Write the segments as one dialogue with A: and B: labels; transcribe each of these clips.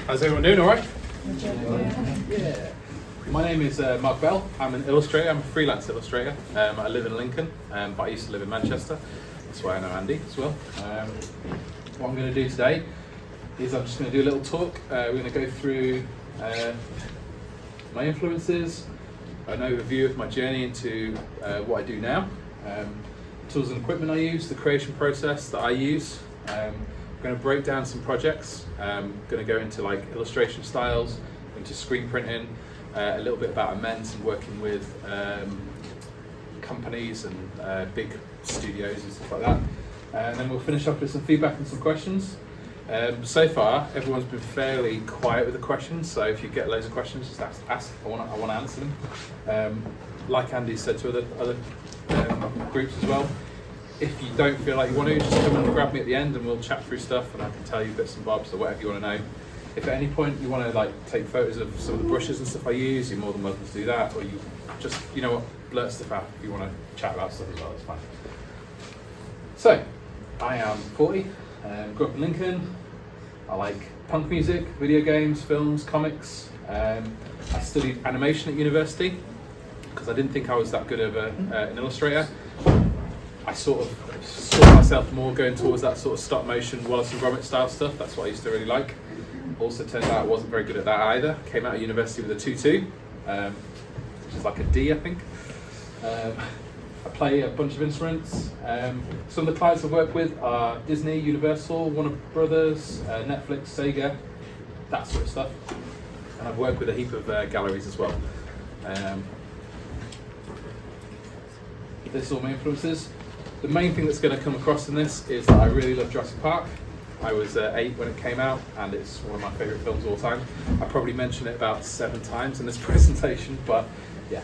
A: How's everyone doing, all right? Yeah. My name is Mark Bell. I'm an illustrator. I'm a freelance illustrator. I live in Lincoln, but I used to live in Manchester. That's why I know Andy as well. What I'm going to do today is I'm just going to do a little talk. We're going to go through my influences, an overview of my journey into what I do now, tools and equipment I use, the creation process that I use. I'm going to break down some projects. I'm going to go into like illustration styles, into screen printing, a little bit about amends and working with companies and big studios and stuff like that. And then we'll finish up with some feedback and some questions. So far, everyone's been fairly quiet with the questions, so if you get loads of questions, just ask. I want to answer them. Like Andy said to other groups as well, if you don't feel like you want to, just come and grab me at the end and we'll chat through stuff and I can tell you bits and bobs or whatever you want to know. If at any point you want to like take photos of some of the brushes and stuff I use, you're more than welcome to do that, or you just, you know what, blurt stuff out if you want to chat about stuff as well, that's fine. So, I am 40, grew up in Lincoln. I like punk music, video games, films, comics. I studied animation at university because I didn't think I was that good of an illustrator. I sort of saw myself more going towards that sort of stop motion, Wallace and Gromit style stuff. That's what I used to really like. Also turned out I wasn't very good at that either. Came out of university with a 2-2, which is like a D, I think. I play a bunch of instruments. Some of the clients I work with are Disney, Universal, Warner Brothers, Netflix, Sega, that sort of stuff. And I've worked with a heap of galleries as well. This is all my influences. The main thing that's going to come across in this is that I really love Jurassic Park. I was 8 when it came out, and it's one of my favourite films of all time. I probably mentioned it about 7 times in this presentation, but yeah.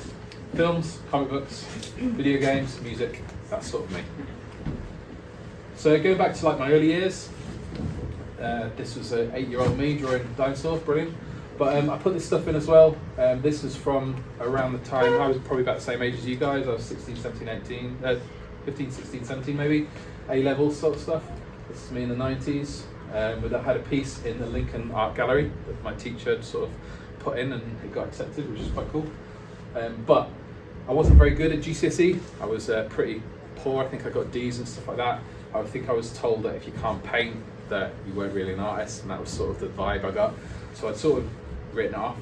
A: Films, comic books, video games, music, that's sort of me. So going back to like my early years, this was an 8-year-old me drawing dinosaurs, brilliant. But I put this stuff in as well. This was from around the time, I was probably about the same age as you guys. I was 16, 17, 18, 15, 16, 17 maybe, A-level sort of stuff. This is me in the 90s. I had a piece in the Lincoln Art Gallery that my teacher sort of put in and it got accepted, which is quite cool. But I wasn't very good at GCSE. I was pretty poor. I think I got D's and stuff like that. I think I was told that if you can't paint, that you weren't really an artist, and that was sort of the vibe I got. So I'd sort of written it off.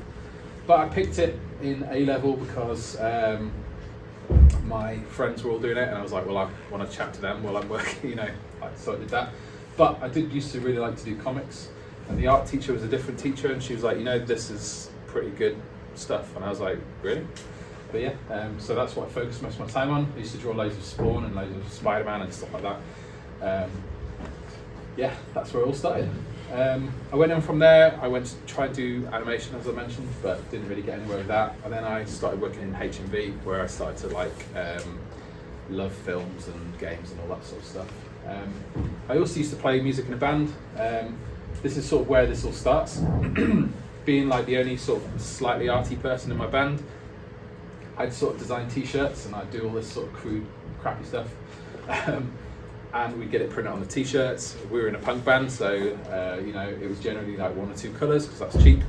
A: But I picked it in A-level because my friends were all doing it, and I was like, well, I want to chat to them while I'm working, you know, so I did that. But I did used to really like to do comics, and the art teacher was a different teacher, and she was like, you know, this is pretty good stuff, and I was like, really? But yeah, so that's what I focused most of my time on. I used to draw loads of Spawn and loads of Spider-Man and stuff like that. Yeah, that's where it all started. I went on from there. I went to try and do animation, as I mentioned, but didn't really get anywhere with that. And then I started working in HMV, where I started to like love films and games and all that sort of stuff. I also used to play music in a band. This is sort of where this all starts. Being like the only sort of slightly arty person in my band, I'd sort of design t-shirts and I'd do all this sort of crude, crappy stuff. And we'd get it printed on the t-shirts. We were in a punk band, so you know, it was generally like 1 or 2 colours because that's cheap.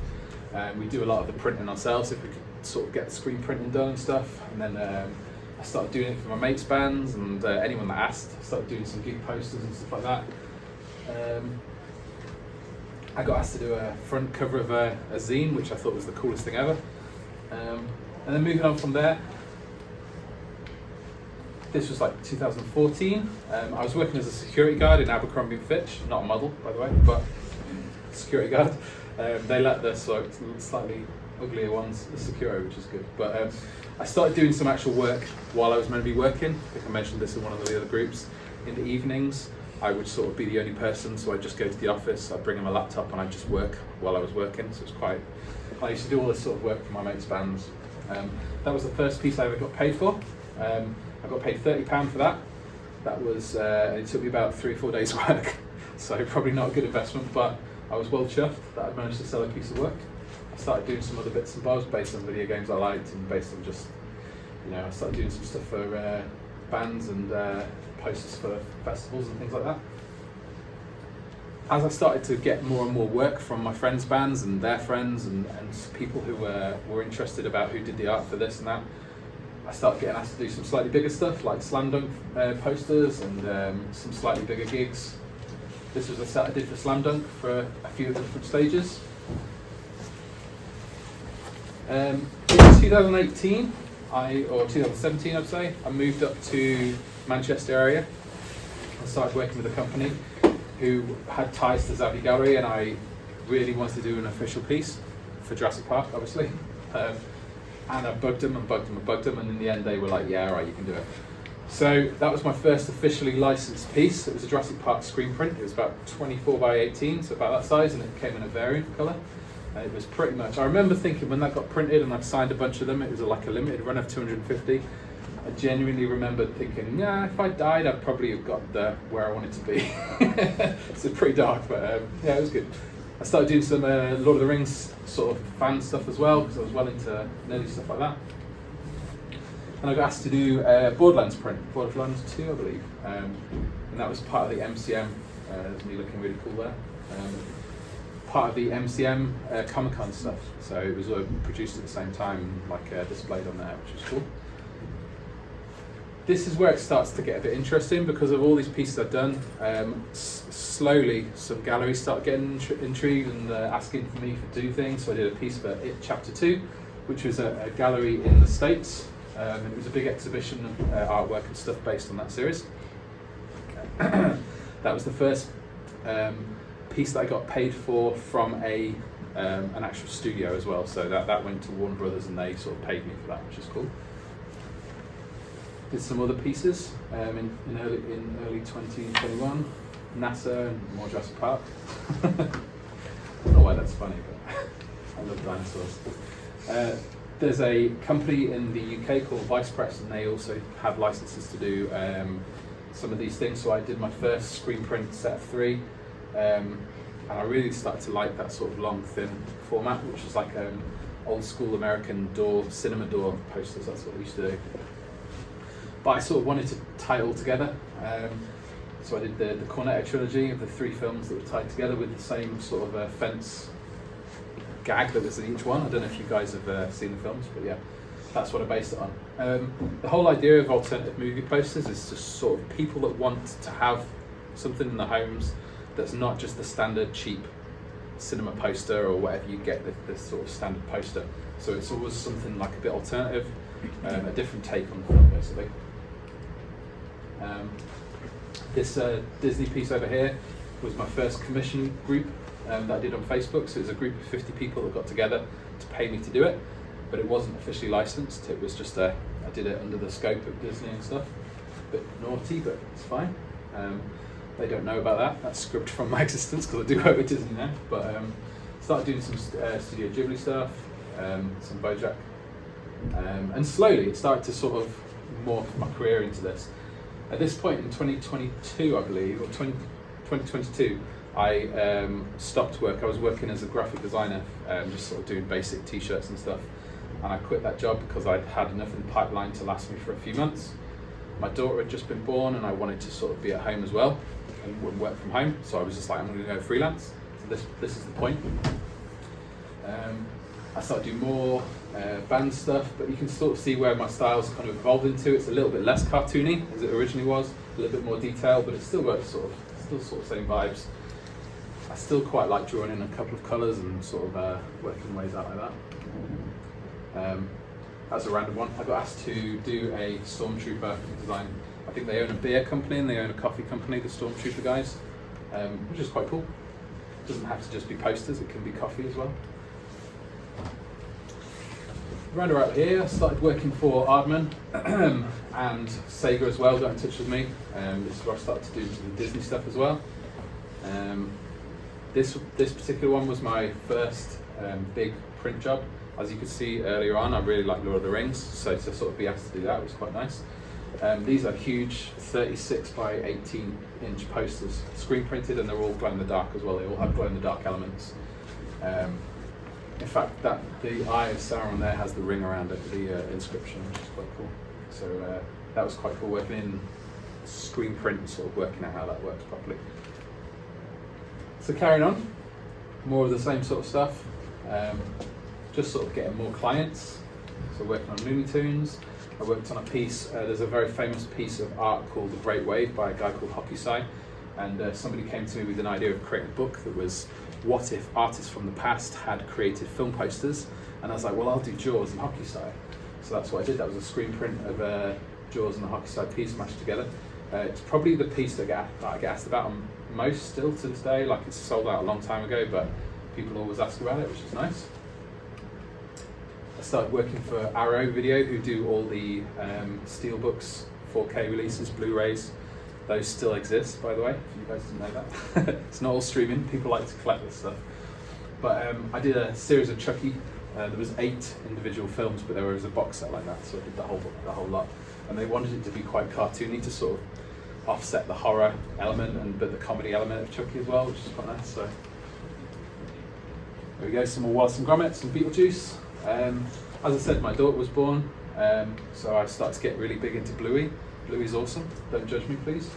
A: We do a lot of the printing ourselves if we could sort of get the screen printing done and stuff. And then I started doing it for my mates' bands and anyone that asked. I started doing some gig posters and stuff like that. I got asked to do a front cover of a zine, which I thought was the coolest thing ever. And then moving on from there, this was like 2014. I was working as a security guard in Abercrombie & Fitch, not a model, by the way, but security guard. They let the sort of slightly uglier ones secure, which is good. But I started doing some actual work while I was meant to be working. I think I mentioned this in one of the other groups. In the evenings, I would sort of be the only person, so I'd just go to the office, I'd bring in my laptop and I'd just work while I was working. So it was I used to do all this sort of work for my mates' bands. That was the first piece I ever got paid for. I got paid £30 for that. That was, it took me about 3 or 4 days work. So probably not a good investment, but I was well chuffed that I managed to sell a piece of work. I started doing some other bits and bobs based on video games I liked and based on just, you know, I started doing some stuff for bands and posters for festivals and things like that. as I started to get more and more work from my friends' bands and their friends and people who were interested about who did the art for this and that, I started getting asked to do some slightly bigger stuff like slam dunk posters and some slightly bigger gigs. This was a set I did for slam dunk for a few of the different stages. In 2018, or 2017 I'd say, I moved up to Manchester area. I started working with a company who had ties to Zavvi Gallery, and I really wanted to do an official piece for Jurassic Park, obviously. And I bugged them, and in the end they were like, yeah, all right, you can do it. So that was my first officially licensed piece. It was a Jurassic Park screen print. It was about 24 by 18, so about that size, and it came in a variant colour. It was pretty much, I remember thinking when that got printed and I'd signed a bunch of them, it was like a limited run of 250. I genuinely remembered thinking, yeah, if I died, I'd probably have got where I wanted to be. So it's pretty dark, but yeah, it was good. I started doing some Lord of the Rings sort of fan stuff as well, because I was well into nerdy stuff like that. And I got asked to do Borderlands print, Borderlands 2, I believe. And that was part of the MCM, there's me looking really cool there. Part of the MCM Comic-Con stuff. So it was produced at the same time, like displayed on there, which is cool. This is where it starts to get a bit interesting because of all these pieces I've done. Slowly, some galleries start getting intrigued and asking for me to do things. So I did a piece for It Chapter 2, which was a gallery in the States. It was a big exhibition of artwork and stuff based on that series. That was the first piece that I got paid for from an actual studio as well. So that went to Warner Brothers and they sort of paid me for that, which is cool. Did some other pieces in early 2021, NASA and more Jurassic Park. I don't know why that's funny, but I love dinosaurs. There's a company in the UK called Vice Press, and they also have licenses to do some of these things. So I did my first screen print set of 3, and I really started to like that sort of long, thin format, which is like old school American cinema door posters. That's what we used to do. But I sort of wanted to tie it all together. So I did the Cornetto trilogy of the 3 films that were tied together with the same sort of fence gag that was in each one. I don't know if you guys have seen the films, but yeah, that's what I based it on. The whole idea of alternative movie posters is just sort of people that want to have something in their homes that's not just the standard cheap cinema poster or whatever you get, the sort of standard poster. So it's always something like a bit alternative, a different take on the film basically. This Disney piece over here was my first commission group that I did on Facebook. So it was a group of 50 people that got together to pay me to do it, but it wasn't officially licensed. It was just I did it under the scope of Disney and stuff. A bit naughty, but it's fine. They don't know about that. That's script from my existence because I do work with Disney now. But started doing some Studio Ghibli stuff, some BoJack, and slowly it started to sort of morph my career into this. At this point in 2022, I believe, or 2022, I stopped work. I was working as a graphic designer, just sort of doing basic t-shirts and stuff. And I quit that job because I'd had enough in the pipeline to last me for a few months. My daughter had just been born and I wanted to sort of be at home as well and work from home. So I was just like, I'm going to go freelance. So this is the point. I started doing more band stuff, but you can sort of see where my style's kind of evolved into. It's a little bit less cartoony as it originally was, a little bit more detail, but it still works sort of same vibes. I still quite like drawing in a couple of colours and sort of working ways out like that. That's a random one. I got asked to do a Stormtrooper design. I think they own a beer company and they own a coffee company, the Stormtrooper guys, which is quite cool. It doesn't have to just be posters, it can be coffee as well. Round about here, I started working for Aardman and Sega as well, got in touch with me. This is where I started to do some Disney stuff as well. This particular one was my first big print job. As you could see earlier on, I really like Lord of the Rings, so to sort of be asked to do that was quite nice. These are huge 36 by 18 inch posters, screen printed, and they're all glow in the dark as well. They all have glow in the dark elements. In fact, the eye of Sauron there has the ring around it, the inscription, which is quite cool. So that was quite cool working in screen print and sort of working out how that works properly. So carrying on, more of the same sort of stuff. Just sort of getting more clients. So working on Looney Tunes. I worked on a piece, there's a very famous piece of art called The Great Wave by a guy called Hokusai. And somebody came to me with an idea of creating a book that was, what if artists from the past had created film posters? And I was like, well, I'll do Jaws and Hokusai. So that's what I did. That was a screen print of Jaws and the Hokusai piece mashed together. It's probably the piece that I get asked about most still to this day. Like, it's sold out a long time ago, but people always ask about it, which is nice. I started working for Arrow Video, who do all the Steelbooks, 4K releases, Blu-rays. Those still exist, by the way, if you guys didn't know that. It's not all streaming, people like to collect this stuff. But I did a series of Chucky. There was 8 individual films, but there was a box set like that, so I did the whole lot. And they wanted it to be quite cartoony to sort of offset the horror element, but the comedy element of Chucky as well, which is quite nice. So there we go, some more Wallace and Gromit, some Beetlejuice. As I said, my daughter was born, so I started to get really big into Bluey. Bluey's awesome, don't judge me please.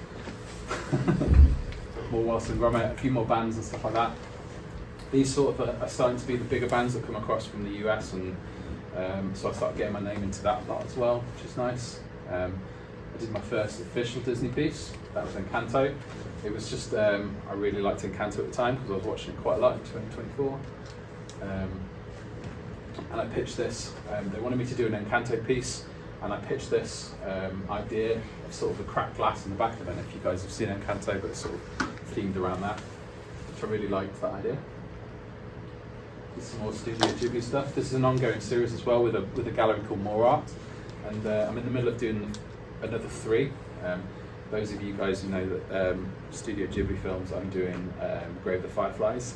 A: More Wallace and Gromit, a few more bands and stuff like that. These sort of are starting to be the bigger bands that come across from the US, and so I started getting my name into that lot as well, which is nice. I did my first official Disney piece, that was Encanto. It was just, I really liked Encanto at the time because I was watching it quite a lot in 2024. And I pitched this, they wanted me to do an Encanto piece, and I pitched this idea of sort of the cracked glass in the back. I don't know if you guys have seen Encanto, but it's sort of themed around that, which I really liked that idea. There's some more Studio Ghibli stuff. This is an ongoing series as well with a gallery called Moor, and I'm in the middle of doing another 3. Those of you guys who know that Studio Ghibli films, I'm doing Grave of the Fireflies.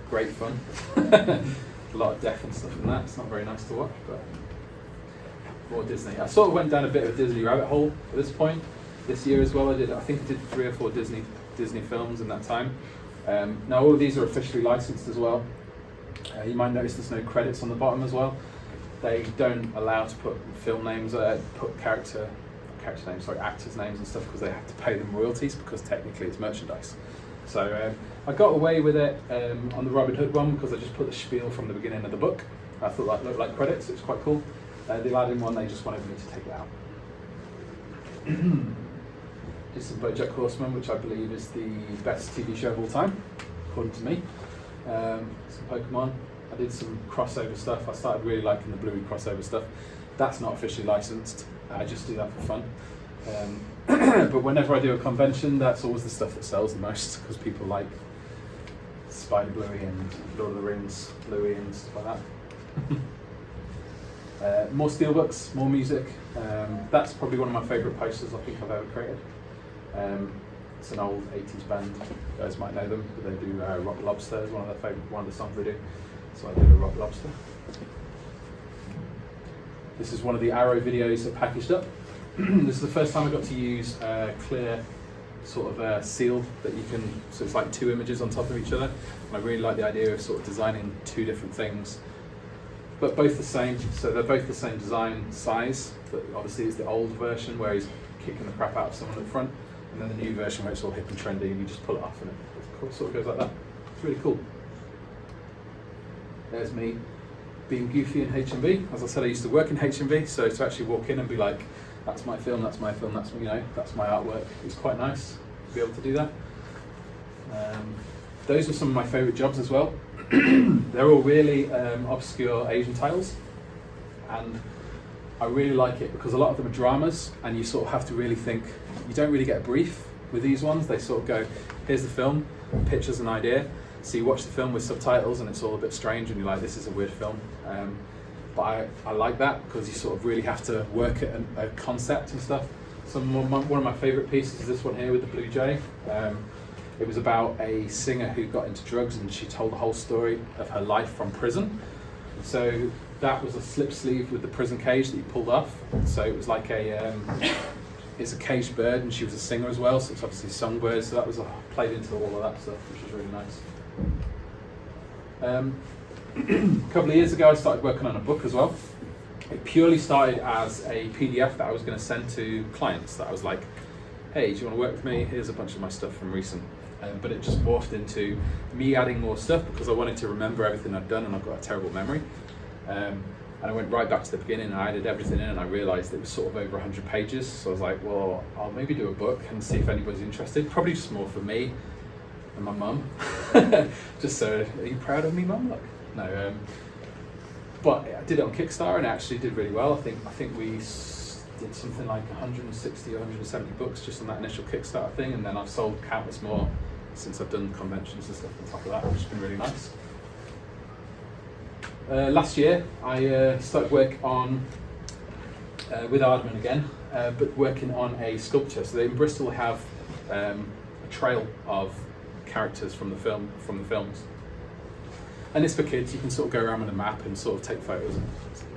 A: Great fun. A lot of death and stuff in that. It's not very nice to watch, but more Disney. I sort of went down a bit of a Disney rabbit hole at this point. This year as well, I think I did 3 or 4 Disney films in that time. Now all of these are officially licensed as well. You might notice there's no credits on the bottom as well. They don't allow to put film names, put actors' names and stuff, because they have to pay them royalties, because technically it's merchandise. So I got away with it on the Robin Hood one because I just put the spiel from the beginning of the book. I thought that looked like credits, it was quite cool. The Aladdin one, they just wanted me to take it out. Did some BoJack Horseman, which I believe is the best TV show of all time, according to me. Some Pokemon. I did some crossover stuff. I started really liking the Bluey crossover stuff. That's not officially licensed. I just do that for fun. But whenever I do a convention, that's always the stuff that sells the most, because people like Spider Bluey and Lord of the Rings Bluey and stuff like that. More steelbooks, more music. That's probably one of my favourite posters I think I've ever created. It's an old 80s band, you guys might know them, but they do Rock Lobster is one of the songs they do. So I did a Rock Lobster. This is one of the Arrow videos that packaged up. This is the first time I got to use a clear sort of seal that you can, so it's like 2 images on top of each other. And I really like the idea of sort of designing 2 different things, but both the same. So they're both the same design size, but obviously it's the old version where he's kicking the crap out of someone at the front, and then the new version where it's all hip and trendy and you just pull it off and it sort of goes like that. It's really cool. There's me being goofy in H&V. As I said, I used to work in H&V, so to actually walk in and be like, that's my film, that's my film, that's my artwork, it's quite nice to be able to do that. Those were some of my favourite jobs as well. They're all really obscure Asian titles, and I really like it because a lot of them are dramas, and you sort of have to really think. You don't really get a brief with these ones. They sort of go, here's the film, pitch us an idea. So you watch the film with subtitles and it's all a bit strange and you're like, this is a weird film. But I like that because you sort of really have to work at a concept and stuff. So one of my favourite pieces is this one here with the blue jay. It was about a singer who got into drugs, and she told the whole story of her life from prison. So that was a slip sleeve with the prison cage that you pulled off. So it was like it's a caged bird, and she was a singer as well, so it's obviously a songbird. So that was played into all of that stuff, which was really nice. A couple of years ago I started working on a book as well. It purely started as a PDF that I was going to send to clients, that I was like, hey, do you want to work with me? Here's a bunch of my stuff from recent. but it just morphed into me adding more stuff because I wanted to remember everything I'd done, and I've got a terrible memory. And I went right back to the beginning and I added everything in, and I realised it was sort of over 100 pages. So I was like, well, I'll maybe do a book and see if anybody's interested. Probably just more for me and my mum. Just so, are you proud of me, mum? Look. No. But I did it on Kickstarter and it actually did really well. I think we did something like 160 or 170 books just on that initial Kickstarter thing, and then I've sold countless more since I've done conventions and stuff on top of that, which has been really nice. Last year I started work on with Aardman again, but working on a sculpture. So they in Bristol have a trail of characters from the films, and it's for kids. You can sort of go around with a map and sort of take photos and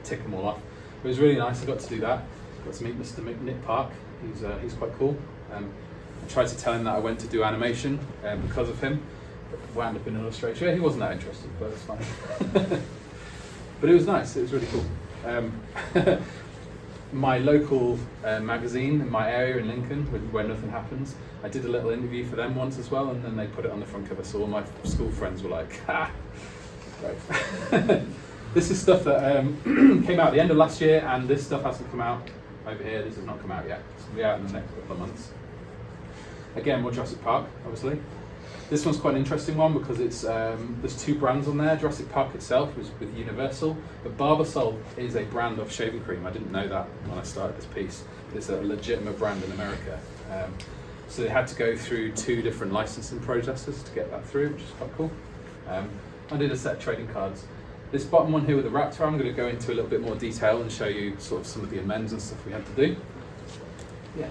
A: tick them all off. It was really nice. I got to do that. Got to meet Mr. Nick Park. He's quite cool. I tried to tell him that I went to do animation because of him, but wound up in Illustrator. He wasn't that interested, but it's fine. But it was nice. It was really cool. My local magazine in my area in Lincoln, where nothing happens, I did a little interview for them once as well, and then they put it on the front cover. So all my school friends were like, "Ha!" Right. This is stuff that came out at the end of last year, and this stuff hasn't come out over here. This has not come out yet. It's going to be out in the next couple of months. Again, more Jurassic Park, obviously. This one's quite an interesting one because it's there's two brands on there. Jurassic Park itself was with Universal, but Barbasol is a brand of shaving cream. I didn't know that when I started this piece. It's a legitimate brand in America. So they had to go through two different licensing processes to get that through, which is quite cool. I did a set of trading cards. This bottom one here with the Raptor, I'm going to go into a little bit more detail and show you sort of some of the amends and stuff we had to do. Yeah.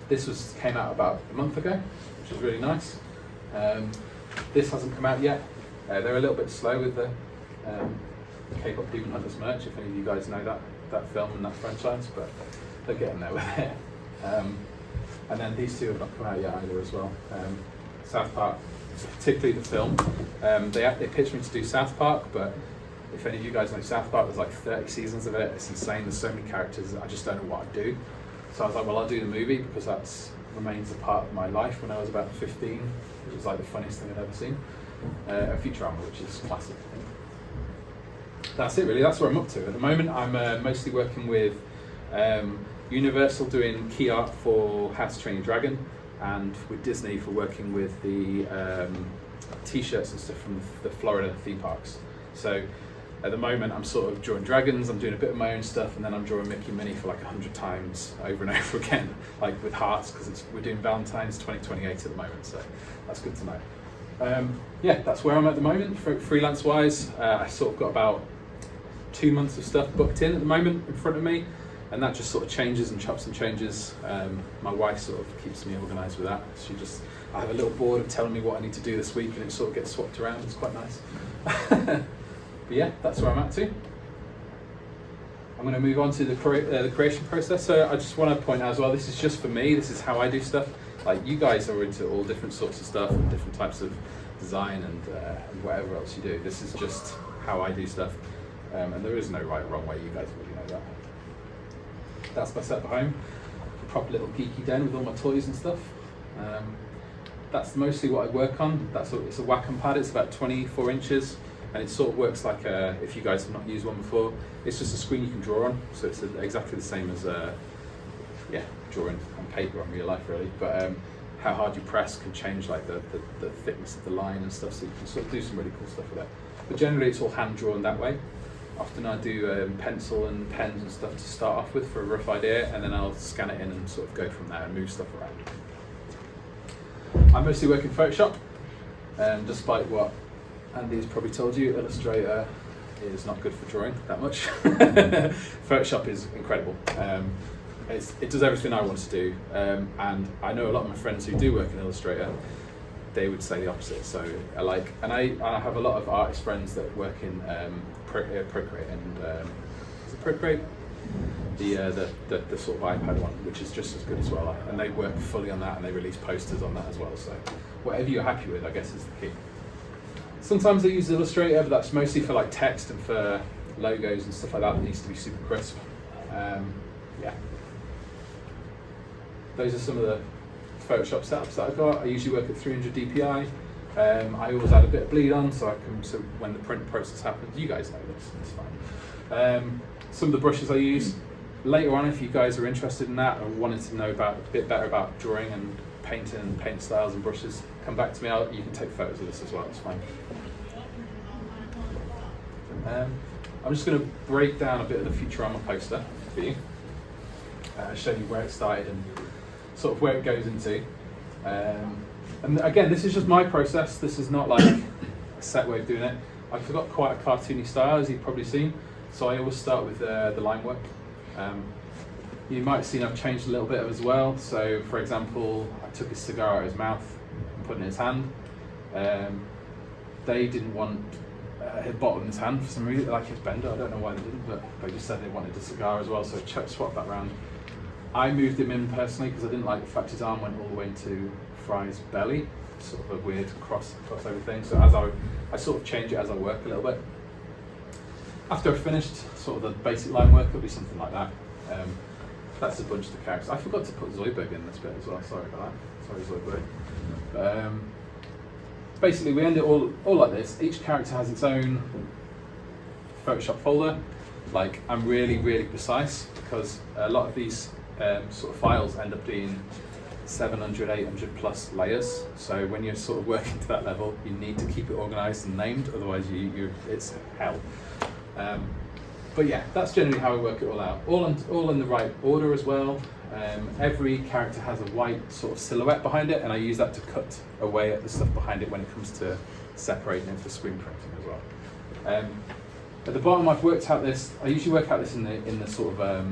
A: This came out about a month ago, which is really nice. This hasn't come out yet. They're a little bit slow with the K-pop Demon Hunters merch, if any of you guys know that film and that franchise, but they're getting there with it. And then these two have not come out yet either as well. South Park, particularly the film. They pitched me to do South Park, but if any of you guys know South Park, there's like 30 seasons of it. It's insane. There's so many characters. I just don't know what I'd do. So I was like, well, I'll do the movie because that remains a part of my life when I was about 15, which was like the funniest thing I'd ever seen. A Futurama, which is classic, I think. That's it really, that's where I'm up to. At the moment, I'm mostly working with Universal doing key art for How to Train Your Dragon, and with Disney for working with the t-shirts and stuff from the Florida theme parks. So at the moment I'm sort of drawing dragons, I'm doing a bit of my own stuff, and then I'm drawing Mickey and Minnie for like 100 times over and over again, like with hearts, because we're doing Valentine's 2028 at the moment, so that's good to know. Yeah, that's where I'm at the moment, freelance wise. I sort of got about 2 months of stuff booked in at the moment in front of me, and that just sort of changes and chops and changes. My wife sort of keeps me organised with that. I have a little board of telling me what I need to do this week, and it sort of gets swapped around. It's quite nice. But yeah, that's where I'm at too. I'm going to move on to the creation process. So I just want to point out as well, this is just for me. This is how I do stuff. Like, you guys are into all different sorts of stuff and different types of design and whatever else you do. This is just how I do stuff. And there is no right or wrong way. You guys already know that. That's my setup at home. A proper little geeky den with all my toys and stuff. That's mostly what I work on. It's a Wacom pad. It's about 24 inches. And it sort of works like if you guys have not used one before, it's just a screen you can draw on. So it's exactly the same as drawing on paper in real life, really. But how hard you press can change like the thickness of the line and stuff. So you can sort of do some really cool stuff with it. But generally, it's all hand drawn that way. Often I do pencil and pens and stuff to start off with for a rough idea, and then I'll scan it in and sort of go from there and move stuff around. I mostly work in Photoshop, despite what Andy's probably told you, Illustrator is not good for drawing that much. Photoshop is incredible. It does everything I want to do, and I know a lot of my friends who do work in Illustrator, they would say the opposite. So I have a lot of artist friends that work in Procreate and is it Procreate? The sort of iPad one, which is just as good as well, and they work fully on that and they release posters on that as well. So whatever you're happy with, I guess, is the key. Sometimes I use Illustrator, but that's mostly for like text and for logos and stuff like that. It needs to be super crisp. Yeah. Those are some of the Photoshop setups that I've got. I usually work at 300 DPI. I always add a bit of bleed on so when the print process happens, you guys know this, it's fine. Some of the brushes I use, later on if you guys are interested in that or wanted to know a bit better about drawing and painting and paint styles and brushes, come back to me, you can take photos of this as well, it's fine. I'm just going to break down a bit of the Futurama poster for you, show you where it started and sort of where it goes into. And again, this is just my process. This is not like a set way of doing it. I've got quite a cartoony style, as you've probably seen. So I always start with the line work. You might have seen I've changed a little bit as well. So for example, I took a cigar out of his mouth and put it in his hand. They didn't want his bottle in his hand for some reason, like his bender. I don't know why they didn't, but they just said they wanted a cigar as well. So I swapped that around. I moved him in personally because I didn't like the fact his arm went all the way into Fry's belly, sort of a weird cross everything. So as I sort of change it as I work a little bit. After I've finished sort of the basic line work, it'll be something like that. That's a bunch of the characters. I forgot to put Zoidberg in this bit as well. Sorry about that. Sorry, Zoidberg. But, basically, we end it all like this. Each character has its own Photoshop folder. Like, I'm really, really precise because a lot of these sort of files end up being 700, 800 plus layers. So when you're sort of working to that level, you need to keep it organized and named, otherwise it's hell. But yeah, that's generally how I work it all out. All in the right order as well. Every character has a white sort of silhouette behind it, and I use that to cut away at the stuff behind it when it comes to separating it for screen printing as well. At the bottom, I've worked out this. I usually work out this in the sort of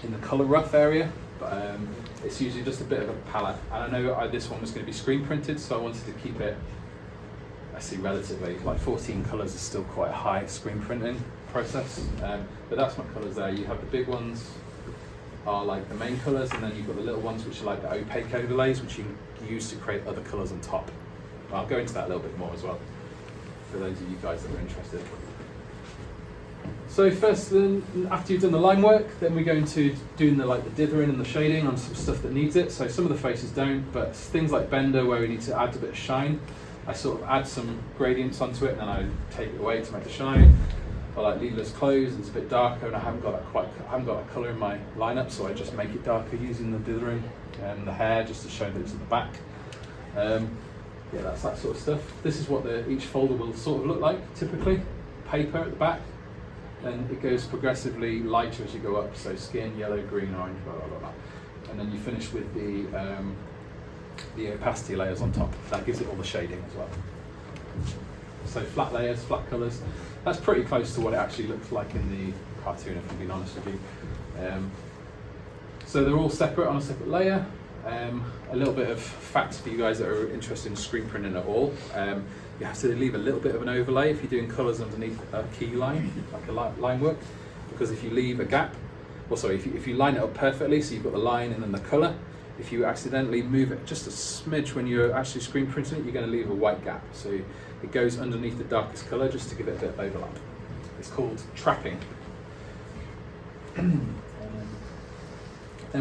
A: in the color rough area, but it's usually just a bit of a palette. And I know this one was going to be screen printed, so I wanted to keep it, I see, relatively, like 14 colors is still quite a high screen printing process. But that's my colors there. You have the big ones are like the main colors, and then you've got the little ones which are like the opaque overlays, which you can use to create other colors on top. I'll go into that a little bit more as well for those of you guys that are interested. So first, then, after you've done the line work, then we go into doing the dithering and the shading on some stuff that needs it. So some of the faces don't, but things like Bender, where we need to add a bit of shine, I sort of add some gradients onto it, and then I take it away to make the shine. Or like Leela's clothes, it's a bit darker, and I haven't got that colour in my lineup, so I just make it darker using the dithering and the hair just to show that it's at the back. Yeah, that's that sort of stuff. This is what each folder will sort of look like typically. Paper at the back. And it goes progressively lighter as you go up, so skin, yellow, green, orange, blah, blah, blah, blah. And then you finish with the opacity layers on top. That gives it all the shading as well. So flat layers, flat colours. That's pretty close to what it actually looks like in the cartoon, if I'm being honest with you. So they're all separate on a separate layer. A little bit of facts for you guys that are interested in screen printing at all. You have to leave a little bit of an overlay if you're doing colours underneath a key line, like a line work, because if you leave a gap, if you line it up perfectly, so you've got the line and then the colour, if you accidentally move it just a smidge when you're actually screen printing it, you're going to leave a white gap. So it goes underneath the darkest colour just to give it a bit of overlap. It's called trapping. Then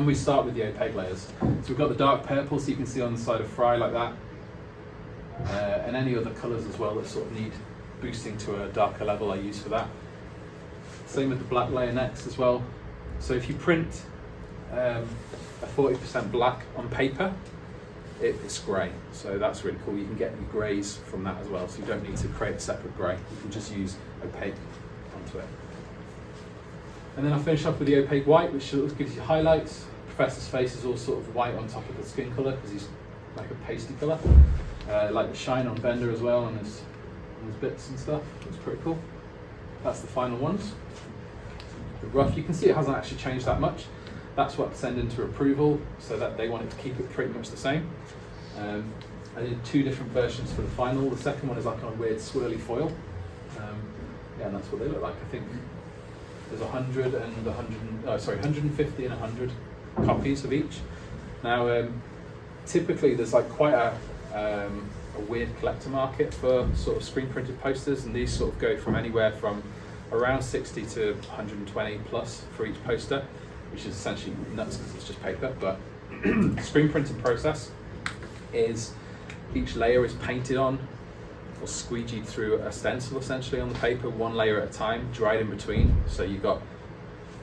A: we start with the opaque layers. So we've got the dark purple, so you can see on the side of Fry like that. And any other colours as well that sort of need boosting to a darker level I use for that. Same with the black layer next as well. So if you print a 40% black on paper, it's grey. So that's really cool. You can get your greys from that as well, so you don't need to create a separate grey. You can just use opaque onto it. And then I'll finish up with the opaque white, which gives you highlights. Professor's face is all sort of white on top of the skin colour because he's like a pasty colour. Like the shine on Bender as well, and his bits and stuff. It's pretty cool. That's the final ones. The rough, you can see it hasn't actually changed that much. That's what I send into approval, so that they wanted to keep it pretty much the same. I did two different versions for the final. The second one is like on a weird swirly foil. Yeah, and that's what they look like. I think there's 150 and 100 copies of each. Now, typically there's like quite a weird collector market for sort of screen printed posters, and these sort of go from anywhere from around 60 to 120 plus for each poster, which is essentially nuts because it's just paper, but Screen printing process is each layer is painted on or squeegeed through a stencil essentially on the paper, one layer at a time, dried in between. So you've got,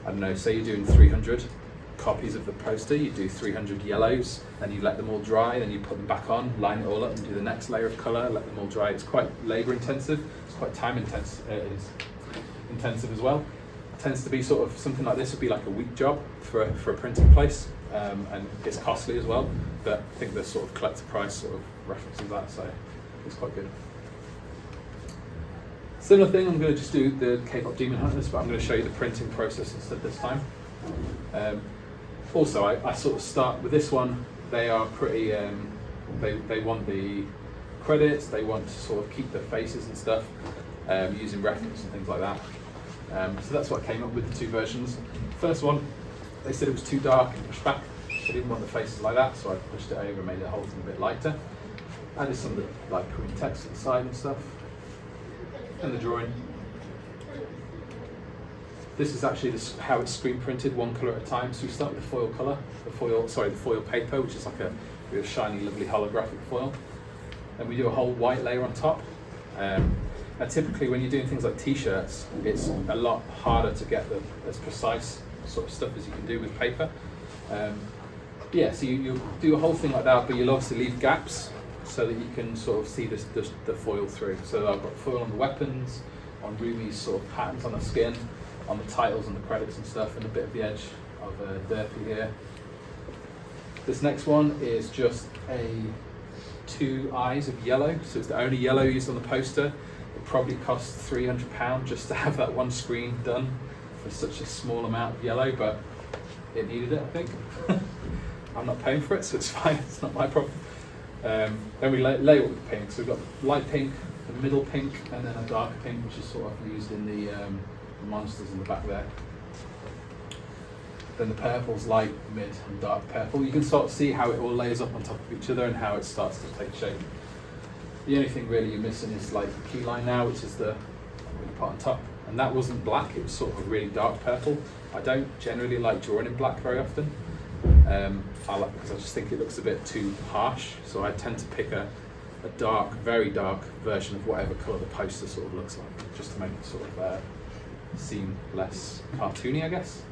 A: I don't know, say you're doing 300 copies of the poster, you do 300 yellows, and you let them all dry, then you put them back on, line it all up and do the next layer of colour, let them all dry. It's quite labour intensive, it's quite time intensive as well. It tends to be sort of, something like this would be like a week job for a printing place, and it's costly as well, but I think the sort of collector price sort of references that, so it's quite good. Similar thing, I'm going to just do the K-pop Demon Hunters, but I'm going to show you the printing process instead this time. Also, I sort of start with this one. They are pretty, they want the credits, they want to sort of keep their faces and stuff, using reference and things like that. So that's what I came up with, the two versions. First one, they said it was too dark and pushed back. They didn't want the faces like that, so I pushed it over and made the whole thing a bit lighter. Added some of the like Korean text at the side and stuff. And the drawing. This is actually how it's screen printed, one colour at a time. So we start with the foil colour, the foil paper, which is like a real shiny, lovely holographic foil. Then we do a whole white layer on top. Now typically when you're doing things like t-shirts, it's a lot harder to get as precise sort of stuff as you can do with paper. Yeah, so you'll do a whole thing like that, but you'll obviously leave gaps so that you can sort of see the foil through. So I've got foil on the weapons, on Ruby's sort of patterns on the skin, on the titles and the credits and stuff, and a bit of the edge of Derpy here. This next one is just two eyes of yellow, so it's the only yellow used on the poster. It probably costs £300 just to have that one screen done for such a small amount of yellow, but it needed it, I think. I'm not paying for it, so it's fine, it's not my problem. Then we layer it with pink, so we've got light pink, the middle pink, and then a darker pink, which is sort of used in the monsters in the back there. Then the purple's light, mid, and dark purple. You can sort of see how it all layers up on top of each other and how it starts to take shape. The only thing really you're missing is like the key line now, which is the part on top. And that wasn't black, it was sort of a really dark purple. I don't generally like drawing in black very often. Because I just think it looks a bit too harsh. So I tend to pick a dark, very dark version of whatever colour the poster sort of looks like, just to make it sort of seem less cartoony, I guess.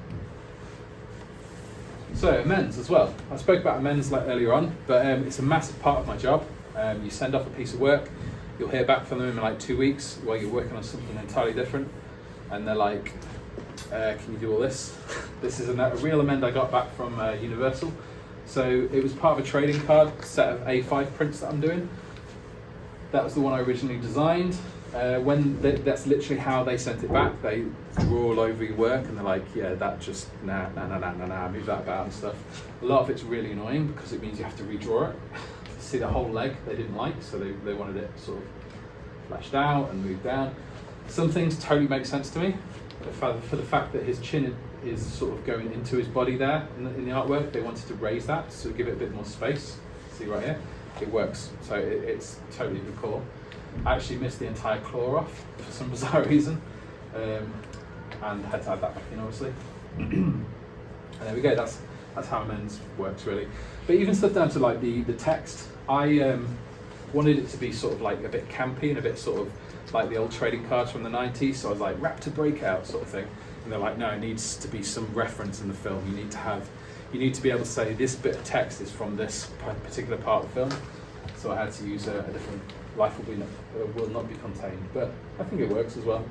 A: So amends as well. I spoke about amends like earlier on, but it's a massive part of my job. You send off a piece of work, you'll hear back from them in like 2 weeks while you're working on something entirely different, and they're like, can you do all this? This is a real amend I got back from Universal. So it was part of a trading card set of A5 prints that I'm doing. That was the one I originally designed. That's literally how they sent it back. They draw all over your work and they're like, yeah, that just, nah, move that about and stuff. A lot of it's really annoying because it means you have to redraw it. See the whole leg they didn't like, so they wanted it sort of fleshed out and moved down. Some things totally make sense to me. For the fact that his chin is sort of going into his body there in the artwork, they wanted to raise that to give it a bit more space. See right here? It works, so it's totally a good call. I actually missed the entire claw off for some bizarre reason, and had to add that back in, obviously. And there we go, that's how amends works really. But even stuff down to like the text, I wanted it to be sort of like a bit campy and a bit sort of like the old trading cards from the 90s, so I was like, Raptor Breakout sort of thing. And they're like, no, it needs to be some reference in the film. You need to be able to say this bit of text is from this particular part of the film. So I had to use a different life will not be contained. But I think it works as well.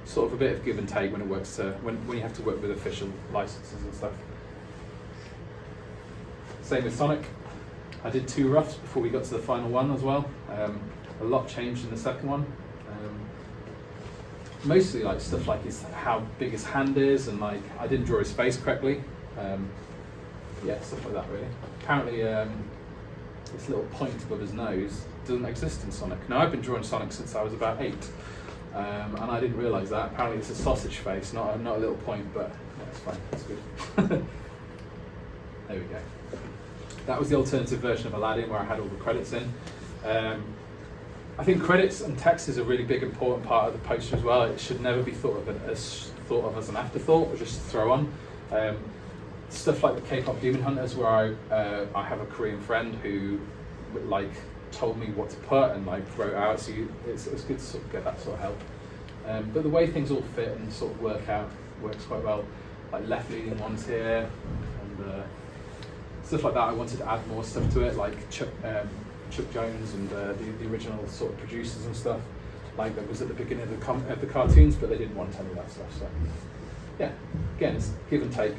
A: Sort of a bit of give and take when it works when you have to work with official licenses and stuff. Same with Sonic. I did 2 roughs before we got to the final one as well. A lot changed in the second one. Mostly like stuff like how big his hand is, and like I didn't draw his face correctly. Yeah, stuff like that really. Apparently this little point above his nose doesn't exist in Sonic. Now I've been drawing Sonic since I was about 8, and I didn't realise that. Apparently it's a sausage face, not a little point, but yeah, it's fine, it's good. There we go. That was the alternative version of Aladdin where I had all the credits in. I think credits and text is a really big important part of the poster as well. It should never be thought of as an afterthought or just throw on. stuff like the K-pop Demon Hunters, where I have a Korean friend who like told me what to put and like wrote out, so it's good to sort of get that sort of help. But the way things all fit and sort of works quite well. Like left leaning ones here and stuff like that. I wanted to add more stuff to it, like Chuck Jones and the original sort of producers and stuff. Like that was at the beginning of the cartoons, but they didn't want any of that stuff. So yeah, again, it's give and take.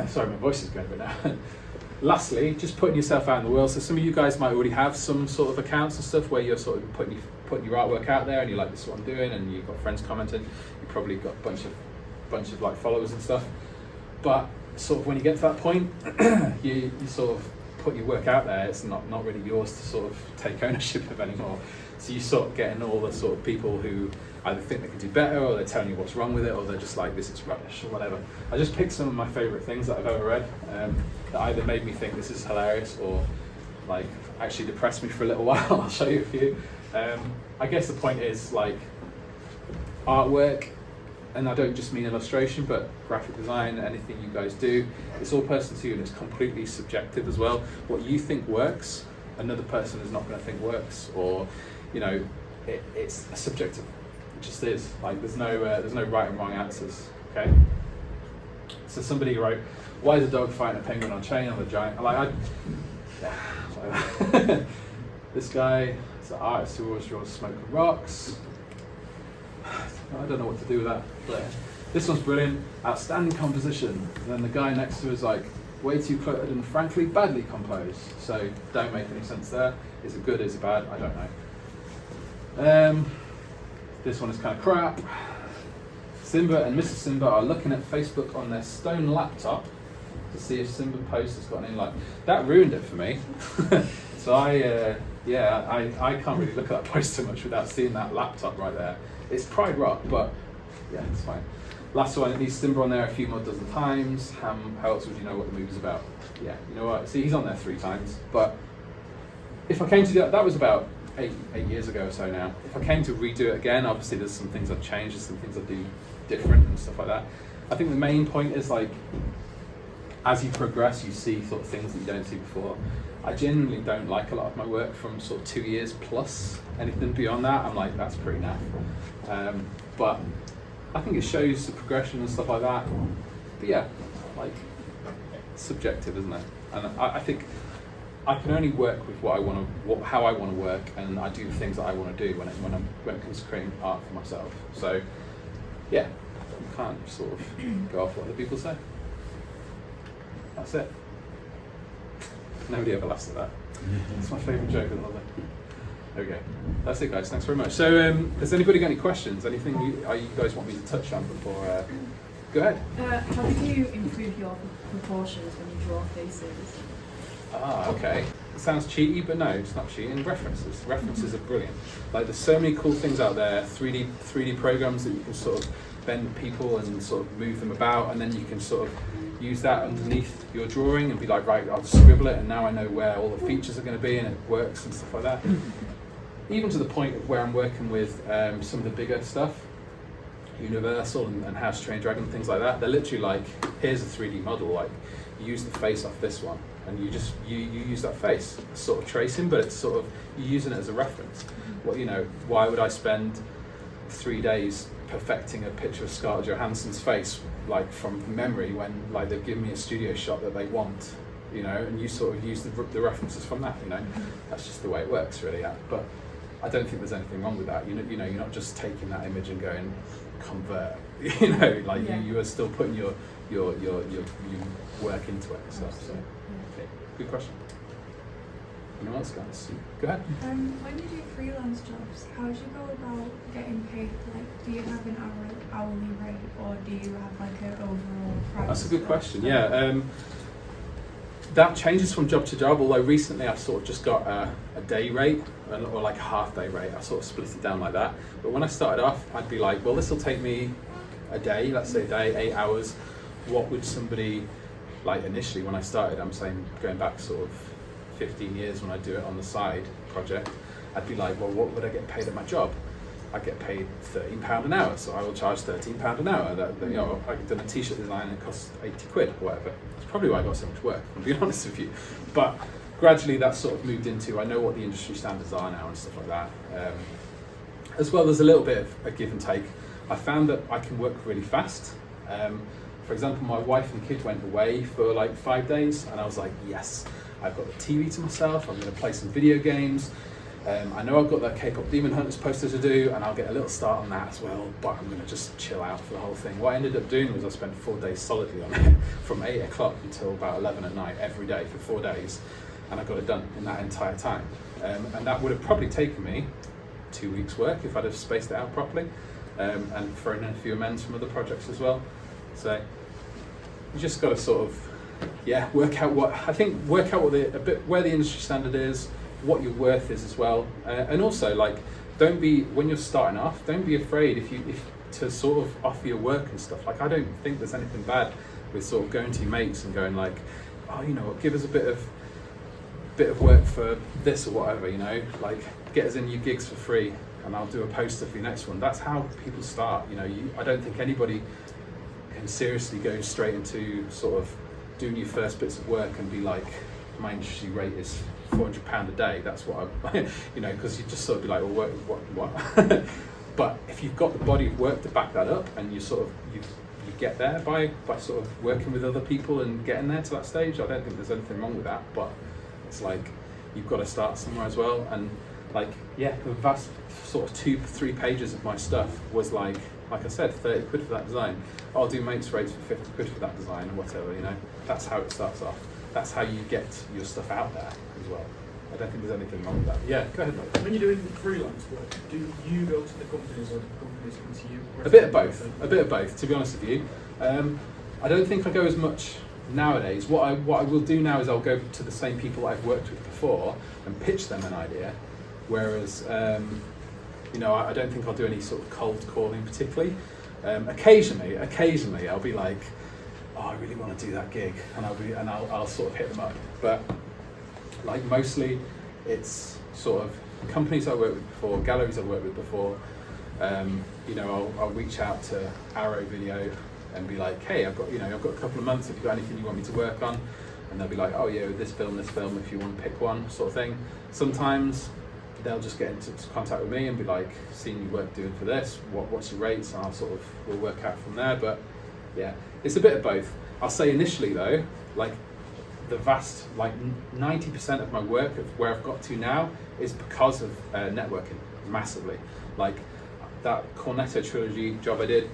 A: Sorry, my voice is going a bit now. Lastly, just putting yourself out in the world. So some of you guys might already have some sort of accounts and stuff where you're sort of putting your artwork out there, and you're like, this is what I'm doing, and you've got friends commenting. You've probably got a bunch of like followers and stuff. But sort of when you get to that point, you sort of put your work out there. It's not really yours to sort of take ownership of anymore. So you sort of getting all the sort of people who either think they can do better, or they're telling you what's wrong with it, or they're just like, this is rubbish, or whatever. I just picked some of my favourite things that I've ever read that either made me think this is hilarious, or like actually depressed me for a little while. I'll show you a few. I guess the point is, like, artwork, and I don't just mean illustration, but graphic design, anything you guys do, it's all personal to you, and it's completely subjective as well. What you think works, another person is not going to think works, or, you know, it's subjective. It just is. Like, there's no right and wrong answers. Okay. So somebody wrote, "Why is a dog fighting a penguin on a chain on a giant?" This guy is an artist who always draws smoke and rocks. I don't know what to do with that. But this one's brilliant. Outstanding composition. And then the guy next to is like, way too cluttered and frankly badly composed. So don't make any sense there. Is it good? Is it bad? I don't know. This one is kind of crap. Simba and Mrs. Simba are looking at Facebook on their stone laptop to see if Simba Post has got any like. That ruined it for me. So I can't really look at that post too much without seeing that laptop right there. It's Pride Rock, but yeah, it's fine. Last one, it needs Simba on there a few more dozen times. How else would you know what the movie's about? Yeah, you know what? See, he's on there 3 times. But if I came to that was about 8 years ago or so now. If I came to redo it again, obviously there's some things I've changed, there's some things I do different and stuff like that. I think the main point is, like, as you progress, you see sort of things that you don't see before. I genuinely don't like a lot of my work from sort of 2 years plus. Anything beyond that, I'm like, that's pretty naff. But I think it shows the progression and stuff like that. But yeah, like, it's subjective, isn't it? And I think I can only work with what I want to, how I want to work, and I do the things that I want to do when it comes to creating art for myself. So yeah, you can't sort of go off what other people say. That's it. Nobody ever laughs at that. It's my favourite joke of the whole thing. Okay, that's it, guys. Thanks very much. So, has anybody got any questions? Anything you guys want me to touch on before? Go ahead.
B: How do you improve your proportions when you draw faces?
A: Okay. It sounds cheaty, but no, it's not cheating. References are brilliant. Like, there's so many cool things out there. 3D programs that you can sort of bend people and sort of move them about, and then you can sort of use that underneath your drawing and be like, right, I'll just scribble it, and now I know where all the features are going to be, and it works and stuff like that. Even to the point of where I'm working with some of the bigger stuff, Universal and How to Train Your Dragon, things like that. They're literally like, here's a 3D model, like, you use the face off this one, and you use that face, sort of tracing, but it's sort of, you're using it as a reference. Well, you know, why would I spend 3 days perfecting a picture of Scarlett Johansson's face, like, from memory, when, like, they've given me a studio shot that they want, you know, and you sort of use the references from that, you know. That's just the way it works, really. Yeah. But I don't think there's anything wrong with that. You know, you're not just taking that image and going convert. You know, like, you are still putting your work into it and stuff. So, okay, good question. Anyone else, guys? Go ahead.
C: When you do freelance jobs, how do you go about getting paid? Like, do you have an hourly rate, or do you have like an overall price?
A: That's a good question. Yeah, that changes from job to job. Although recently I've sort of just got a day rate, or like a half day rate. I sort of split it down like that. But when I started off, I'd be like, well, this will take me a day. Let's say a day, 8 hours. What would somebody, like, initially when I started? I'm saying going back sort of 15 years when I do it on the side project, I'd be like, well, what would I get paid at my job? I get paid £13 an hour, so I will charge £13 an hour. You know, I've done a t-shirt design and it costs 80 quid or whatever. That's probably why I got so much work, to be honest with you. But gradually that sort of moved into, I know what the industry standards are now and stuff like that. As well, there's a little bit of a give and take. I found that I can work really fast. For example, my wife and kid went away for like 5 days and I was like, yes, I've got the TV to myself, I'm going to play some video games. I know I've got that K-pop Demon Hunters poster to do and I'll get a little start on that as well, but I'm going to just chill out for the whole thing. What I ended up doing was I spent 4 days solidly on it, from 8 o'clock until about 11 at night every day for 4 days, and I got it done in that entire time. And that would have probably taken me 2 weeks' work if I'd have spaced it out properly, and thrown in a few amends from other projects as well. So you just got to sort of, work out what where the industry standard is, what your worth is as well, and also like don't be, when you're starting off, don't be afraid if to sort of offer your work and stuff. Like I don't think there's anything bad with sort of going to your mates and going like, oh, you know what, give us a bit of work for this or whatever, you know, like get us in your gigs for free and I'll do a poster for your next one. That's how people start, you know. I don't think anybody can seriously go straight into sort of doing your first bits of work and be like, my industry rate is £400 a day. That's what I, you know, because you just sort of be like, well, what? But if you've got the body of work to back that up, and you sort of you get there by sort of working with other people and getting there to that stage, I don't think there's anything wrong with that. But it's like you've got to start somewhere as well. And like, yeah, the vast sort of 2-3 pages of my stuff was like I said, 30 quid for that design. I'll do mates rates for 50 quid for that design or whatever, you know. That's how it starts off. That's how you get your stuff out there as well. I don't think there's anything wrong with that. Yeah, go ahead, mate.
D: When you're doing freelance work, do you go to the companies or do the companies come to you?
A: A bit of both, to be honest with you. I don't think I go as much nowadays. What I will do now is I'll go to the same people I've worked with before and pitch them an idea, whereas you know, I don't think I'll do any sort of cold calling particularly. Occasionally I'll be like, oh, I really want to do that gig, and I'll sort of hit them up. But like mostly, it's sort of companies I worked with before, galleries I've worked with before. You know, I'll reach out to Arrow Video and be like, hey, I've got a couple of months. Have you got anything you want me to work on? And they'll be like, oh yeah, this film, if you want to pick one, sort of thing. Sometimes they'll just get into contact with me and be like, seeing you work doing for this, what's your rates? And we'll work out from there. But yeah, it's a bit of both. I'll say initially though, like the vast, like 90% of my work of where I've got to now is because of networking massively. Like that Cornetto trilogy job I did,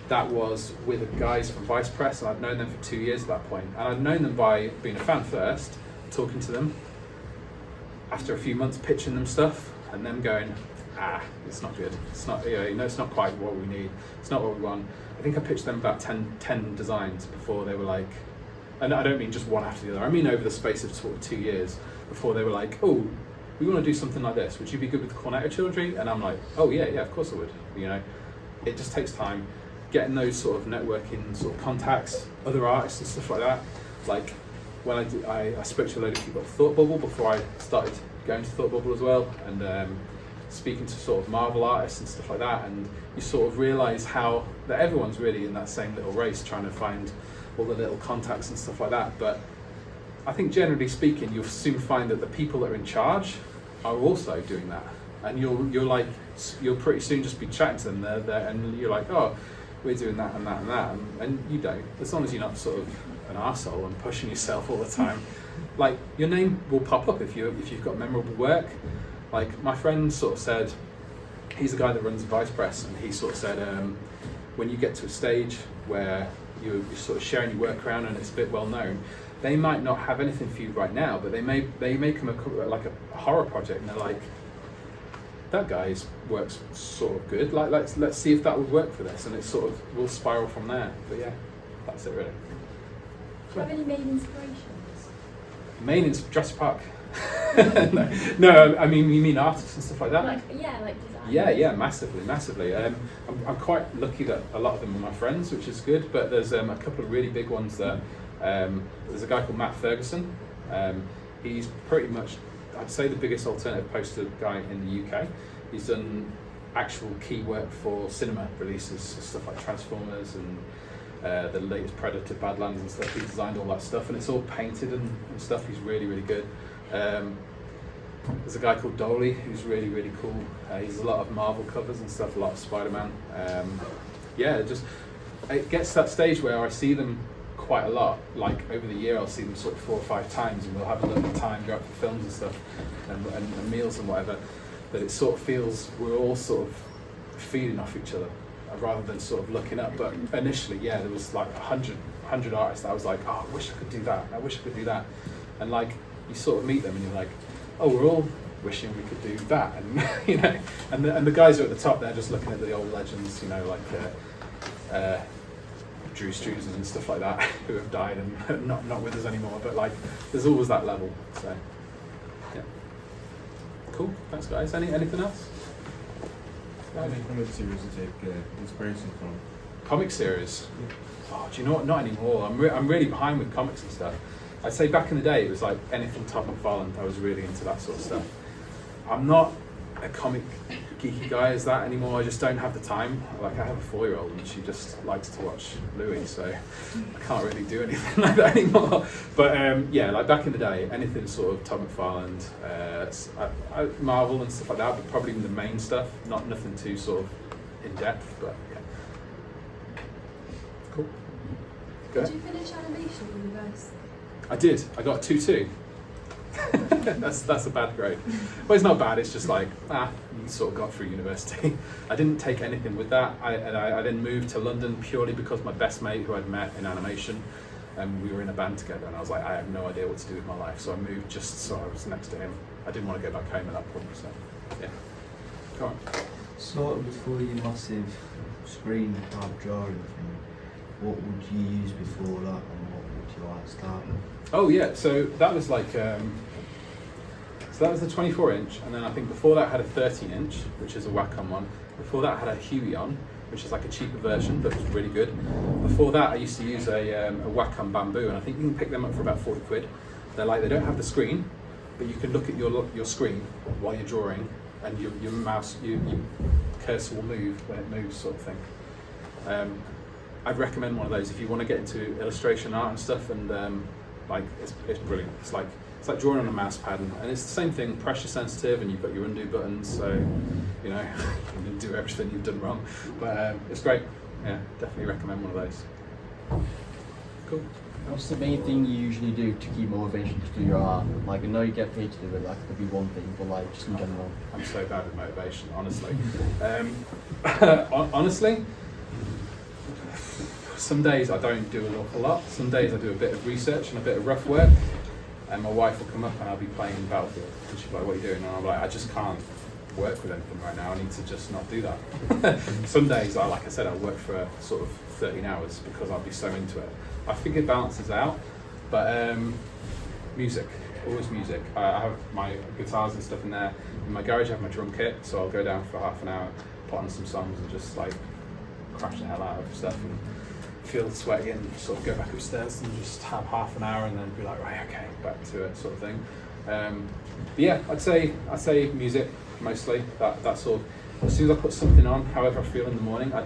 A: that was with the guys from Vice Press, and I'd known them for 2 years at that point. And I'd known them by being a fan first, talking to them, after a few months pitching them stuff, and them going, it's not good. It's not, it's not quite what we need. It's not what we want. I think I pitched them about 10 designs before they were like, and I don't mean just one after the other, I mean over the space of sort of 2 years, before they were like, oh, we want to do something like this. Would you be good with the Cornetto trilogy? And I'm like, oh yeah, of course I would. You know, it just takes time. Getting those sort of networking sort of contacts, other artists and stuff like that. Like when I spoke to a load of people at Thought Bubble before I started going to Thought Bubble as well, and speaking to sort of Marvel artists and stuff like that, and you sort of realise how that everyone's really in that same little race trying to find all the little contacts and stuff like that. But I think generally speaking, you'll soon find that the people that are in charge are also doing that, and you'll pretty soon just be chatting to them there, and you're like, oh, we're doing that and that and that, and you don't, as long as you're not sort of an arsehole and pushing yourself all the time. Like your name will pop up if you've got memorable work. Like my friend sort of said, he's the guy that runs Vice Press, and he sort of said, when you get to a stage where you're sort of sharing your work around and it's a bit well known, they might not have anything for you right now, but they may come like a horror project, and they're like, that guy's works sort of good. Like let's see if that would work for this, and it sort of will spiral from there. But yeah, that's it really.
E: Do you have any main inspirations?
A: Jurassic Park. no, I mean you mean artists and stuff like that.
E: Like design.
A: Yeah, massively. I'm quite lucky that a lot of them are my friends, which is good. But there's a couple of really big ones that there's a guy called Matt Ferguson. He's pretty much, I'd say, the biggest alternative poster guy in the UK. He's done actual key work for cinema releases, stuff like Transformers and the latest Predator, Badlands and stuff. He designed all that stuff, and it's all painted and stuff. He's really, really good. There's a guy called Dolly who's really, really cool. He does a lot of Marvel covers and stuff, a lot of Spider-Man. Yeah, it gets to that stage where I see them quite a lot. Like over the year, I'll see them sort of 4 or 5 times, and we'll have a little time, go out for films and stuff, and meals and whatever. That it sort of feels we're all sort of feeding off each other, rather than sort of looking up. But initially, yeah, there was like 100 artists that I was like, oh, I wish I could do that. I wish I could do that. And like you sort of meet them, and you're like, oh, we're all wishing we could do that, and you know, and the guys are at the top. They're just looking at the old legends, you know, like Drew Struzan and stuff like that, who have died and not with us anymore. But like, there's always that level. So, yeah, cool. Thanks, guys. Anything else?
F: Any comic series to take inspiration from?
A: Comic series? Oh, do you know what? Not anymore. I'm really behind with comics and stuff. I'd say back in the day, it was like anything Todd McFarlane. I was really into that sort of stuff. I'm not a comic geeky guy as that anymore. I just don't have the time. Like, I have a 4-year-old and she just likes to watch Louis, so I can't really do anything like that anymore. But yeah, like back in the day, anything sort of Todd McFarlane, Marvel and stuff like that, but probably the main stuff, nothing too sort of in depth, but yeah. Cool. Go
E: Did
A: ahead.
E: you finish animation at university?
A: I did. I got a 2-2. That's a bad grade. Well, it's not bad. It's just like you sort of got through university. I didn't take anything with that. I then moved to London purely because my best mate, who I'd met in animation, and we were in a band together. And I was like, I have no idea what to do with my life, so I moved just so I was next to him. I didn't want to go back home at that point. So yeah. Go on.
G: Sort of before your massive screen tab drawing thing, what would you use before that, and what would you like to start with?
A: Oh yeah, so that was like, so that was the 24-inch, and then I think before that I had a 13-inch, which is a Wacom one. Before that I had a Huey on, which is like a cheaper version, but was really good. Before that I used to use a Wacom Bamboo, and I think you can pick them up for about 40 quid. They're like, they don't have the screen, but you can look at your screen while you're drawing, and your mouse, your cursor will move when it moves, sort of thing. I'd recommend one of those if you want to get into illustration art and stuff, and like it's brilliant. It's like drawing on a mouse pad, and it's the same thing, pressure sensitive, and you've got your undo buttons, so you know you can do everything you've done wrong. But it's great. Yeah, definitely recommend one of those. Cool.
H: What's the main thing you usually do to keep motivation to do your art? Like, I know you get paid to do it, that could be one thing, but like, just in general.
A: I'm so bad with motivation, honestly. Honestly, some days I don't do an awful lot. Some days I do a bit of research and a bit of rough work, and my wife will come up and I'll be playing Battlefield, and she'll be like, what are you doing? And I'm like, I just can't work with anything right now. I need to just not do that. Some days, like I said, I'll work for sort of 13 hours because I'll be so into it. I think it balances out, but music, always music. I have my guitars and stuff in there. In my garage I have my drum kit, so I'll go down for half an hour, put on some songs and just like crash the hell out of stuff and feel sweaty and sort of go back upstairs and just have half an hour and then be like, right, okay, back to it, sort of thing. But yeah, I'd say music mostly. That sort of, as soon as I put something on, however I feel in the morning, I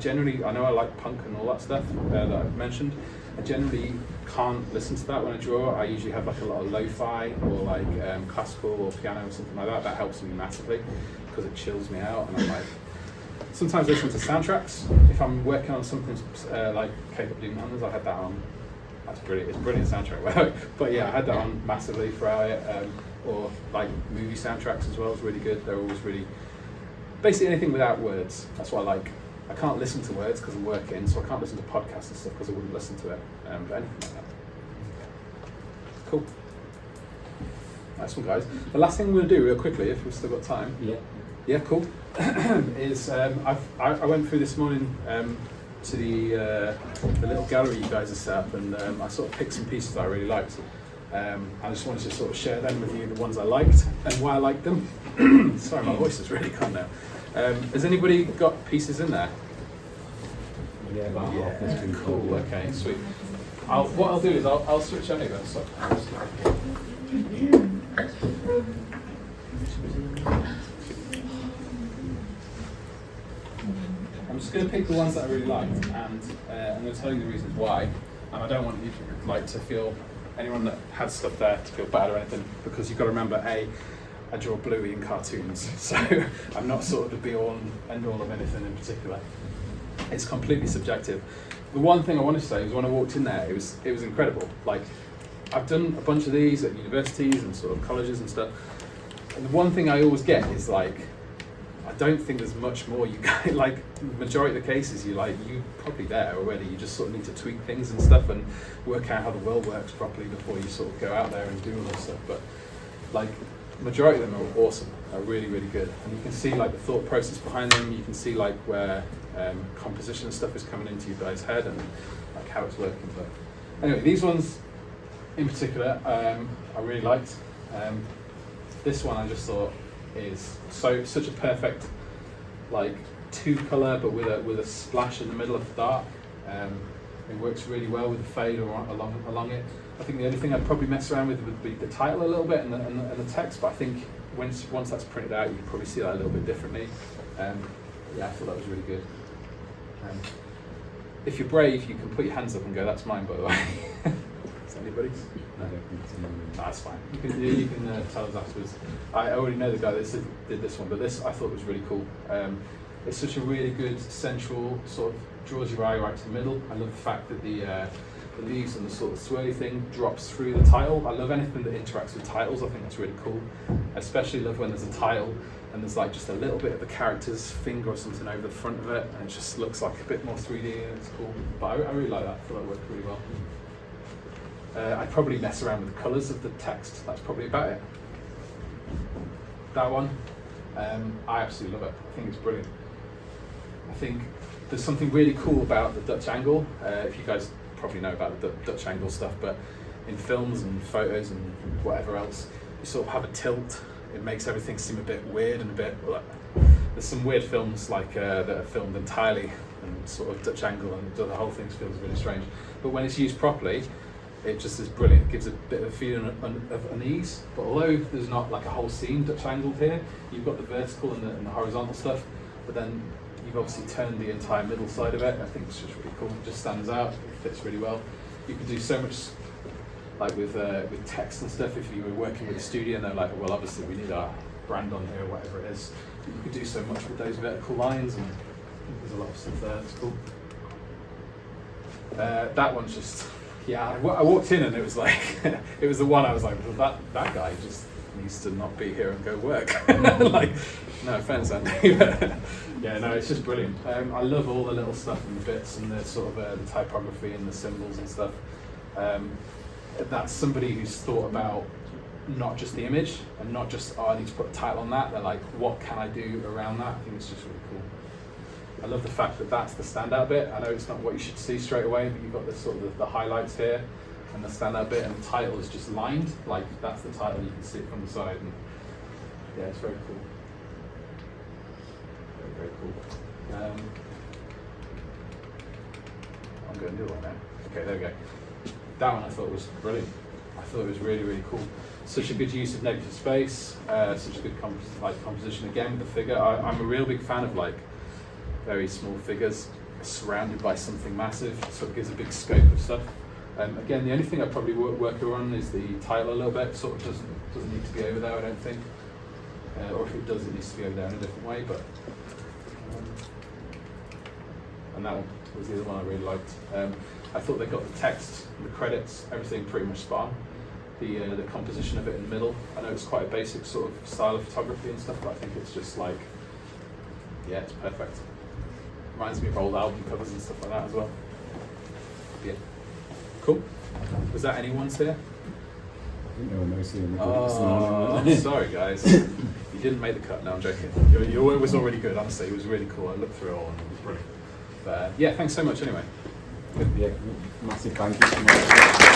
A: know I like punk and all that stuff that I've mentioned. I generally can't listen to that when I draw. I usually have like a lot of lo-fi or like classical or piano or something like that. That helps me massively because it chills me out, and I'm like, sometimes I listen to soundtracks. If I'm working on something like K-pop Demon Hunters, I had that on. That's brilliant. It's a brilliant soundtrack, by the way. But yeah, I had that on massively throughout it. Or like movie soundtracks as well. It's really good. They're always really, basically anything without words. That's what I like. I can't listen to words because I'm working, so I can't listen to podcasts and stuff because I wouldn't listen to it. But anything like that. Cool. Nice one, guys. The last thing we're going to do real quickly, if we've still got time. Yeah, cool. is I went through this morning to the little gallery you guys have set up, and I sort of picked some pieces that I really liked. I just wanted to sort of share them with you, the ones I liked and why I liked them. Sorry, my voice is really gone now. Has anybody got pieces in there? Yeah, cool. Okay, sweet. What I'll do is I'll switch over. So I'm just going to pick the ones that I really liked, and I'm going to tell you the reasons why. And I don't want you to feel, anyone that had stuff there, to feel bad or anything, because you've got to remember, I draw Bluey in cartoons, so I'm not sort of the be-all and end-all of anything in particular. It's completely subjective. The one thing I want to say is when I walked in there, it was incredible. Like, I've done a bunch of these at universities and sort of colleges and stuff, and the one thing I always get is like, I don't think there's much more you guys, like, majority of the cases you're probably there already, you just sort of need to tweak things and stuff and work out how the world works properly before you sort of go out there and do all this stuff. But like, majority of them are awesome, are really, really good. And you can see like the thought process behind them, you can see like where composition and stuff is coming into your guys' head and like how it's working. But anyway, these ones in particular, I really liked. This one I just thought is such a perfect like 2-color, but with a splash in the middle of the dark. It works really well with the fade along it. I think the only thing I'd probably mess around with would be the title a little bit and the text, but I think once that's printed out, you can probably see that a little bit differently. Yeah, I thought that was really good. If you're brave, you can put your hands up and go, "That's mine," by the way. Is that anybody's? No. That's fine. You can tell us afterwards. I already know the guy that did this one, but this I thought was really cool. It's such a really good central sort of draws your eye right to the middle. I love the fact that the leaves and the sort of swirly thing drops through the title. I love anything that interacts with titles. I think that's really cool. I especially love when there's a title and there's like just a little bit of the character's finger or something over the front of it, and it just looks like a bit more 3D and it's cool. But I really like that. I thought that worked really well. I'd probably mess around with the colours of the text. That's probably about it. That one, I absolutely love it. I think it's brilliant. I think there's something really cool about the Dutch angle. If you guys probably know about the Dutch angle stuff, but in films and photos and whatever else, you sort of have a tilt. It makes everything seem a bit weird and a bit. There's some weird films like that are filmed entirely and sort of Dutch angle, and the whole thing feels really strange. But when it's used properly, it just is brilliant. It gives a bit of a feeling of unease. But although there's not like a whole scene Dutch angled here, you've got the vertical and the horizontal stuff, but then you've obviously turned the entire middle side of it. I think it's just really cool. It just stands out. It fits really well. You can do so much, like with text and stuff. If you were working with a studio and they're like, well, obviously we need our brand on here, or whatever it is, you could do so much with those vertical lines, and there's a lot of stuff there. It's cool. That one's just, yeah. I walked in and it was like, it was the one I was like, well, that guy just needs to not be here and go work. Like, no offense, Andy. But yeah, no, it's just brilliant. I love all the little stuff and the bits and the sort of the typography and the symbols and stuff. That's somebody who's thought about not just the image and not just, oh, I need to put a title on that. They're like, what can I do around that? I think it's just really cool. I love the fact that that's the standout bit. I know it's not what you should see straight away, but you've got this sort of the highlights here and the standout bit, and the title is just lined. Like, that's the title, you can see it from the side. And yeah, it's very cool. Very, very cool. I'm going to do one now. Okay, there we go. That one I thought was brilliant. I thought it was really, really cool. Such a good use of negative space, such a good composition again with the figure. I'm a real big fan of like very small figures surrounded by something massive, so it gives a big scope of stuff. Again, the only thing I probably work on is the title a little bit. Sort of doesn't need to be over there, I don't think. Or if it does, it needs to be over there in a different way. But and that one was the other one I really liked. I thought they got the text, the credits, everything pretty much spot on. The composition of it in the middle. I know it's quite a basic sort of style of photography and stuff, but I think it's just like, yeah, it's perfect. Reminds me of old album covers and stuff like that as well. Yeah. Cool. Was that anyone's here?
F: I think they were mostly in the
A: Oh, sorry guys. You didn't make the cut. No, I'm joking. Your work was already good, honestly. It was really cool. I looked through it all and it was brilliant. But yeah, thanks so much anyway.
F: Yeah, massive thank you.